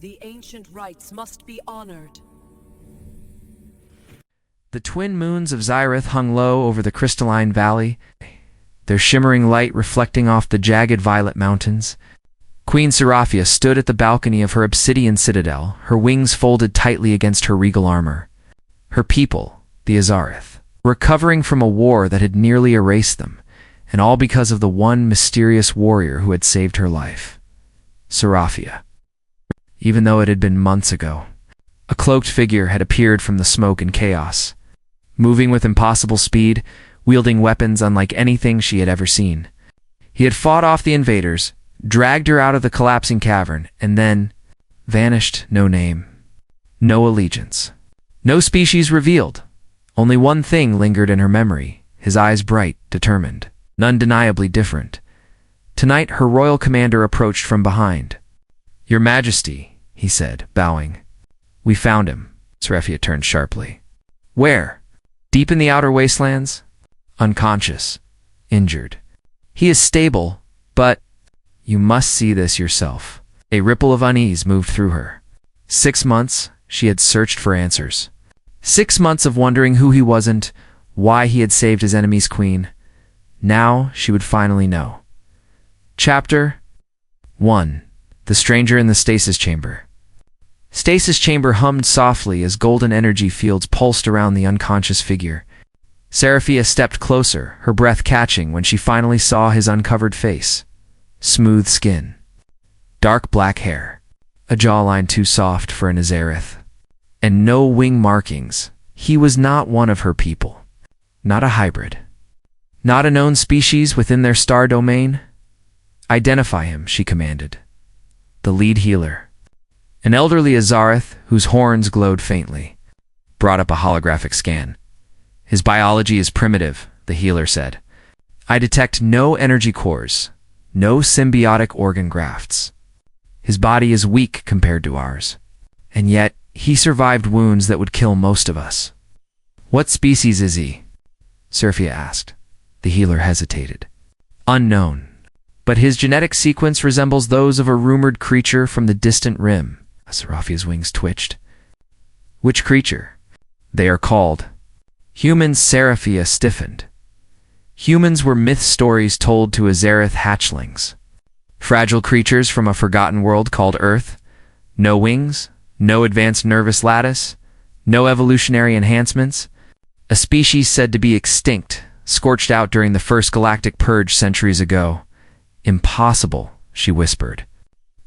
The ancient rites must be honored. The twin moons of Xyrath hung low over the crystalline valley, their shimmering light reflecting off the jagged violet mountains. Queen Seraphia stood at the balcony of her obsidian citadel, her wings folded tightly against her regal armor. Her people, the Azarath, were recovering from a war that had nearly erased them, and all because of the one mysterious warrior who had saved her life. Seraphia. Even though it had been months ago, a cloaked figure had appeared from the smoke and chaos, moving with impossible speed, wielding weapons unlike anything she had ever seen. He had fought off the invaders, dragged her out of the collapsing cavern, and then vanished. No name, no allegiance, no species revealed. Only one thing lingered in her memory, his eyes bright, determined, and undeniably different. Tonight her royal commander approached from behind. "Your Majesty," he said, bowing. "We found him." Seraphia turned sharply. "Where?" "Deep in the outer wastelands. Unconscious. Injured. He is stable, but you must see this yourself." A ripple of unease moved through her. 6 months she had searched for answers. 6 months of wondering who he wasn't, why he had saved his enemy's queen. Now she would finally know. Chapter 1. The Stranger in the Stasis Chamber. Stasis chamber hummed softly as golden energy fields pulsed around the unconscious figure. Seraphia stepped closer, her breath catching when she finally saw his uncovered face. Smooth skin. Dark black hair. A jawline too soft for an Azarath. And no wing markings. He was not one of her people. Not a hybrid. Not a known species within their star domain. "Identify him," she commanded. The lead healer, an elderly Azarath whose horns glowed faintly, brought up a holographic scan. "His biology is primitive," the healer said. "I detect no energy cores, no symbiotic organ grafts. His body is weak compared to ours, and yet he survived wounds that would kill most of us." "What species is he?" Seraphia asked. The healer hesitated. "Unknown, but his genetic sequence resembles those of a rumored creature from the distant rim." Seraphia's wings twitched. "Which creature?" "They are called humans." Seraphia stiffened. Humans were myth stories told to Azarath hatchlings. Fragile creatures from a forgotten world called Earth. No wings, no advanced nervous lattice, no evolutionary enhancements. A species said to be extinct, scorched out during the first galactic purge centuries ago. "Impossible," she whispered.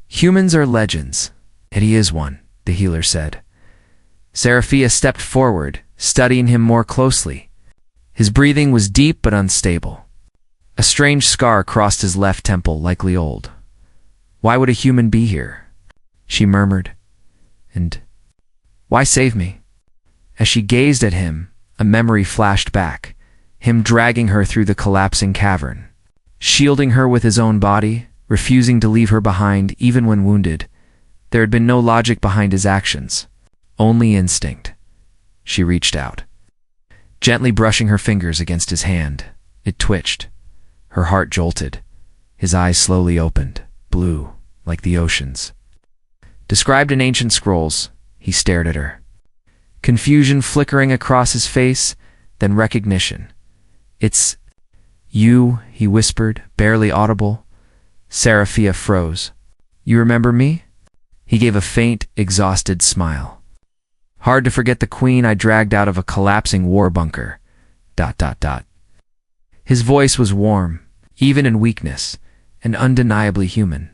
"Humans are legends, and he is one," the healer said. Seraphia stepped forward, studying him more closely. His breathing was deep but unstable. A strange scar crossed his left temple, likely old. "Why would a human be here?" she murmured. "And why save me?" As she gazed at him, a memory flashed back, him dragging her through the collapsing cavern, shielding her with his own body, refusing to leave her behind even when wounded. There had been no logic behind his actions, only instinct. She reached out, gently brushing her fingers against his hand. It twitched. Her heart jolted. His eyes slowly opened, blue, like the oceans. Described in ancient scrolls, he stared at her. Confusion flickering across his face, then recognition. "It's you," he whispered, barely audible. Seraphia froze. "You remember me?" He gave a faint, exhausted smile. "Hard to forget the queen I dragged out of a collapsing war bunker. ... His voice was warm, even in weakness, and undeniably human.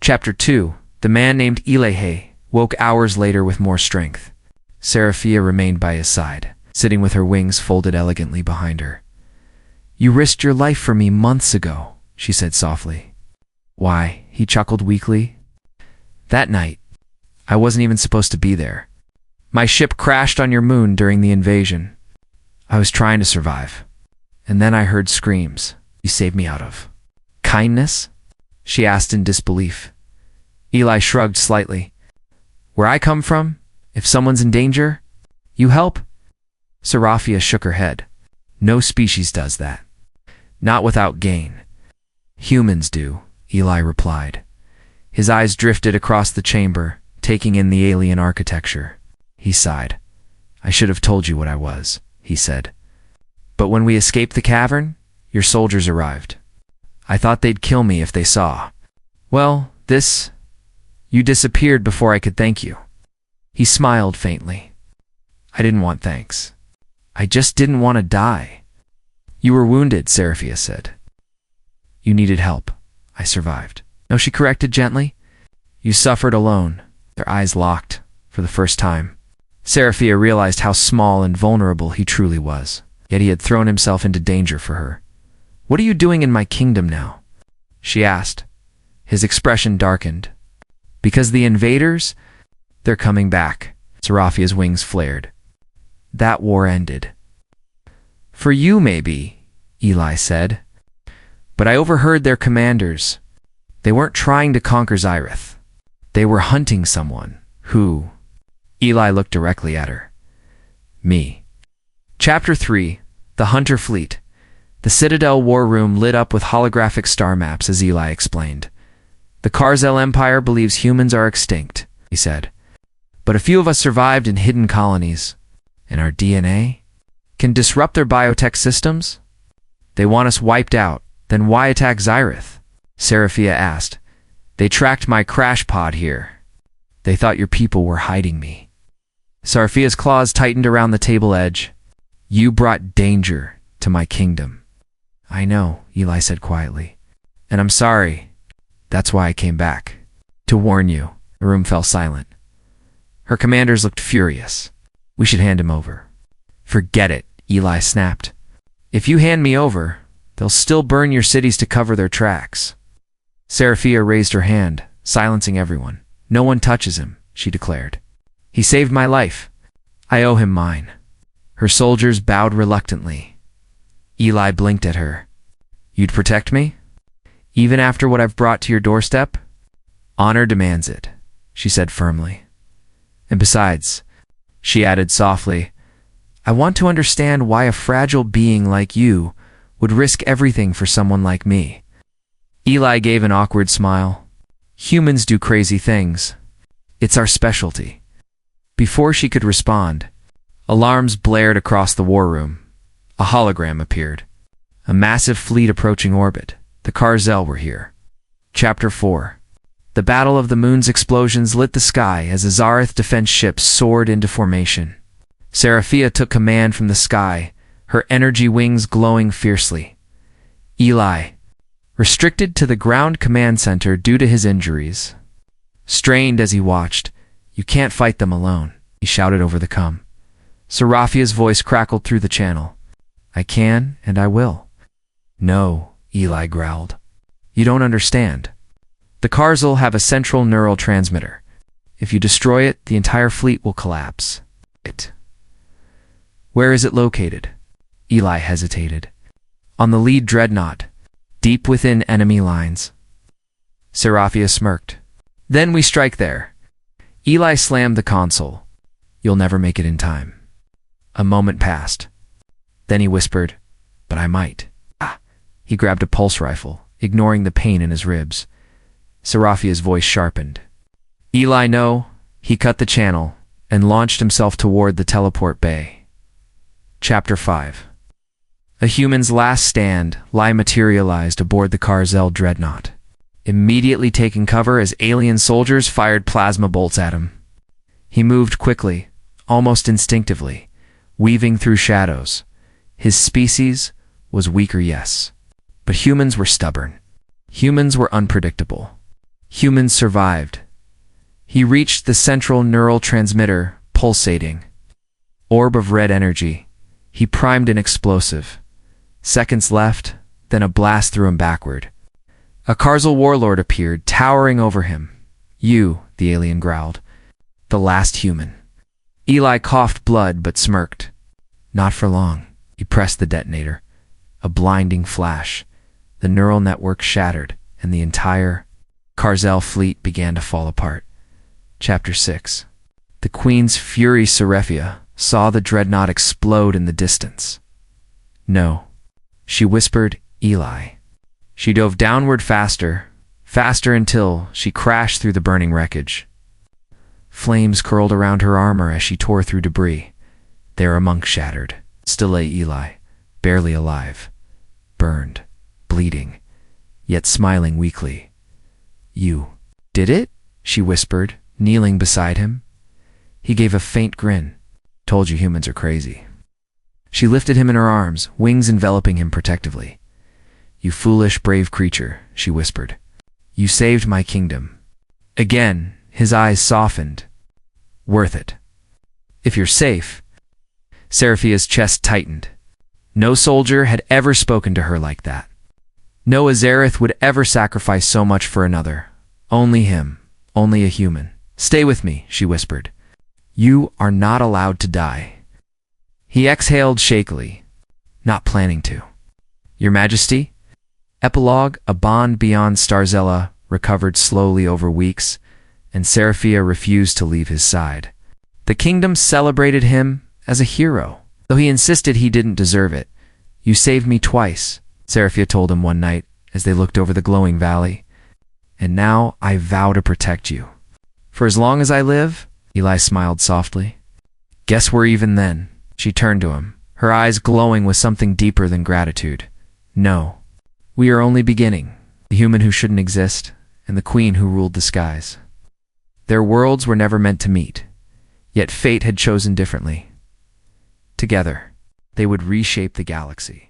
Chapter 2. The man named Elehe woke hours later with more strength. Seraphia remained by his side, sitting with her wings folded elegantly behind her. "You risked your life for me months ago," she said softly. "Why?" he chuckled weakly. "That night, I wasn't even supposed to be there. My ship crashed on your moon during the invasion. I was trying to survive. And then I heard screams you saved me out of." "Kindness?" she asked in disbelief. Eli shrugged slightly. "Where I come from, if someone's in danger, you help?" Seraphia shook her head. "No species does that. Not without gain." "Humans do," Eli replied. His eyes drifted across the chamber, taking in the alien architecture. He sighed. I should have told you what I was, he said. But when we escaped the cavern, your soldiers arrived. I thought they'd kill me if they saw. Well, you disappeared before I could thank you. He smiled faintly. I didn't want thanks. I just didn't want to die. You were wounded, Seraphia said. You needed help. I survived. No, she corrected gently. You suffered alone. Their eyes locked for the first time. Seraphia realized how small and vulnerable he truly was, yet he had thrown himself into danger for her. What are you doing in my kingdom now? She asked. His expression darkened. Because the invaders, they're coming back. Seraphia's wings flared. That war ended. For you, maybe, Eli said. But I overheard their commanders. They weren't trying to conquer Zyrith. They were hunting someone. Who? Eli looked directly at her. Me. Chapter 3. The Hunter Fleet. The Citadel war room lit up with holographic star maps as Eli explained. The Karzel Empire believes humans are extinct, he said. But a few of us survived in hidden colonies. And our DNA can disrupt their biotech systems? They want us wiped out. Then why attack Zyrith? Seraphia asked. They tracked my crash pod here. They thought your people were hiding me. Seraphia's claws tightened around the table edge. You brought danger to my kingdom. I know, Eli said quietly. And I'm sorry. That's why I came back. To warn you. The room fell silent. Her commanders looked furious. We should hand him over. Forget it, Eli snapped. If you hand me over, they'll still burn your cities to cover their tracks. Seraphia raised her hand, silencing everyone. No one touches him, she declared. He saved my life. I owe him mine. Her soldiers bowed reluctantly. Eli blinked at her. You'd protect me? Even after what I've brought to your doorstep? Honor demands it, she said firmly. And besides, she added softly, I want to understand why a fragile being like you would risk everything for someone like me. Eli gave an awkward smile. Humans do crazy things. It's our specialty. Before she could respond, alarms blared across the war room. A hologram appeared. A massive fleet approaching orbit. The Karzel were here. Chapter 4. The Battle of the Moon's explosions lit the sky as a Zareth defense ship soared into formation. Seraphia took command from the sky, her energy wings glowing fiercely. Eli, restricted to the ground command center due to his injuries. Strained as he watched, you can't fight them alone, he shouted over the comm. Seraphia's voice crackled through the channel. I can and I will. No, Eli growled. You don't understand. The Karzel have a central neural transmitter. If you destroy it, the entire fleet will collapse. Where is it located? Eli hesitated. On the lead dreadnought, deep within enemy lines. Seraphia smirked. Then we strike there. Eli slammed the console. You'll never make it in time. A moment passed. Then he whispered, but I might. He grabbed a pulse rifle, ignoring the pain in his ribs. Seraphia's voice sharpened. Eli, no. He cut the channel and launched himself toward the teleport bay. Chapter 5. A human's last stand materialized aboard the Karzel dreadnought, immediately taking cover as alien soldiers fired plasma bolts at him. He moved quickly, almost instinctively, weaving through shadows. His species was weaker, yes, but humans were stubborn. Humans were unpredictable. Humans survived. He reached the central neural transmitter, pulsating. Orb of red energy. He primed an explosive. Seconds left, then a blast threw him backward. A Karzel warlord appeared, towering over him. You, the alien growled. The last human. Eli coughed blood but smirked. Not for long. He pressed the detonator. A blinding flash. The neural network shattered, and the entire Karzel fleet began to fall apart. Chapter 6. The Queen's Fury Seraphia saw the dreadnought explode in the distance. No, she whispered, Eli. She dove downward faster, faster until she crashed through the burning wreckage. Flames curled around her armor as she tore through debris. There a monk shattered. Still lay Eli, barely alive, burned, bleeding, yet smiling weakly. "You did it?" she whispered, kneeling beside him. He gave a faint grin. "Told you humans are crazy." She lifted him in her arms, wings enveloping him protectively. "You foolish, brave creature," she whispered. "You saved my kingdom." Again, his eyes softened. "Worth it. If you're safe." Seraphia's chest tightened. No soldier had ever spoken to her like that. No Azareth would ever sacrifice so much for another. Only him. Only a human. "Stay with me," she whispered. "You are not allowed to die." He exhaled shakily, not planning to. "Your Majesty?" Epilogue, a bond beyond Starzella, recovered slowly over weeks, and Seraphia refused to leave his side. The kingdom celebrated him as a hero, though he insisted he didn't deserve it. "You saved me twice," Seraphia told him one night as they looked over the glowing valley. "And now I vow to protect you. For as long as I live." Eli smiled softly. "Guess we're even then." She turned to him, her eyes glowing with something deeper than gratitude. "No. We are only beginning. The human who shouldn't exist, and the queen who ruled the skies. Their worlds were never meant to meet, yet fate had chosen differently. Together, they would reshape the galaxy."